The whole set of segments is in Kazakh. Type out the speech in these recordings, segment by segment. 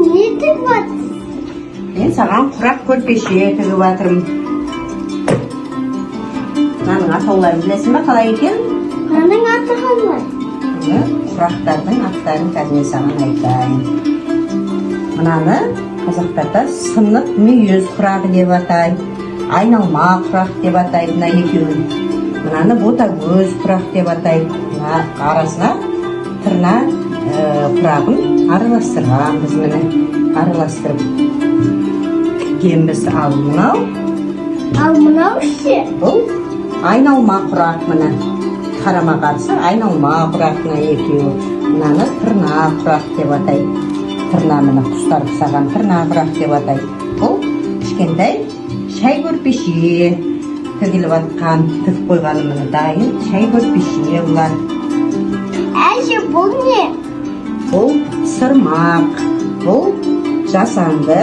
не тігіп жатсыз? Мен саған құрақ көрпеше тігіп жатырмын. Мынаның атауларын білесің бе, қалай екен? Қаның аты қалай? Құрақтардың аттарын қазір мен саған айтайын. Мынаны қазақтарда сынық мүйіз құрағы деп атайды, айналма құрақ деп атайды мына екеуін. Мынаны ботагөз құрақ деп атайды. Арасына тырна құрағын араластырғанбыз, міне араластырып тіккенбіз. Ал мынау ше? Бұл айналма құрақ, міне қарама қарсы айналма құрақ мына екеуі. Мынаны тырна құрақ деп атайды. Тырна, міне құстар құсаған тырна құрақ деп атайды. Бұл кішкентай шай көрпеше тігіліп атқан, тігіп қойғаны міне дайын шай көрпеше бұлар. Әже, бұл не? Бұл сырмақ. Бұл жасанды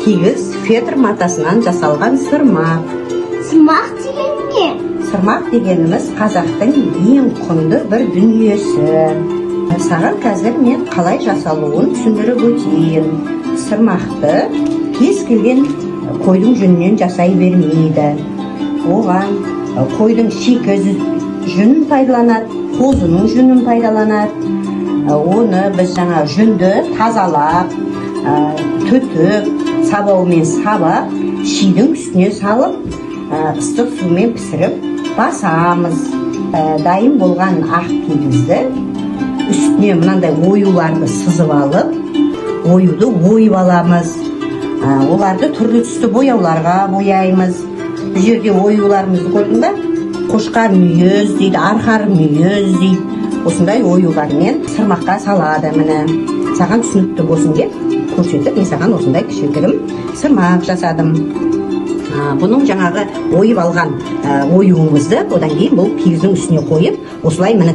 тегіс фетр матасынан жасалған сырмақ. Сырмақ деген не? Сырмақ дегеніміз қазақтың ең құнды бір дүниесі. Саған қазір мен қалай жасалуын түсіндіріп өтейін. Сырмақты кез келген қойдың жүнінен жасай бермейді. Оған қойдың шикі жүнін пайдаланады, қозының жүнін пайдаланады. Оны біз жаңа жүнді тазалап, түтіп, сабаумен сабап, шидің үстіне салып, ыстық сумен пісіріп басамыз. Дайын болған ақ кигізді үстіне мынандай оюларды сызып алып, оюды ойып аламыз. Оларды түрлі түсті бояуларға бояймыз. Бұл жерде оюларымызды көрдің бе? Қошқар мүйіз дейді, арқар мүйіз дейді. Осындай оюлармен сырмаққа салады, міне. Саған түсінікті болсын деп көрсетіп, мен саған осындай кішігірім сырмақ жасадым. Бұның жаңағы ойып алған оюымызды одан кейін бұл кигіздің үстіне қойып, осылай міне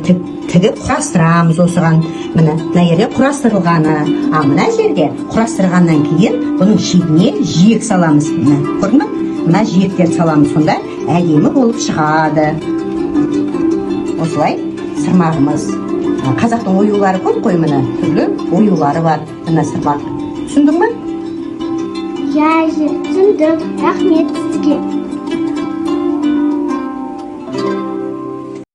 тігіп құрастырамыз осыған. Міне мына жерде құрастырылғаны. Мына жерде құрастырғаннан кейін бұның шетіне жиек саламыз. Міне көрдің бе? Мына жиектер саламыз, сонда әдемі болып шығады. Осылай сырмағымыз. Қазақтың оюлары көп қой, міне түрлі оюлары бар мына сырмақ. Түсіндің бе? Әже, түсіндім. Рахмет сізге.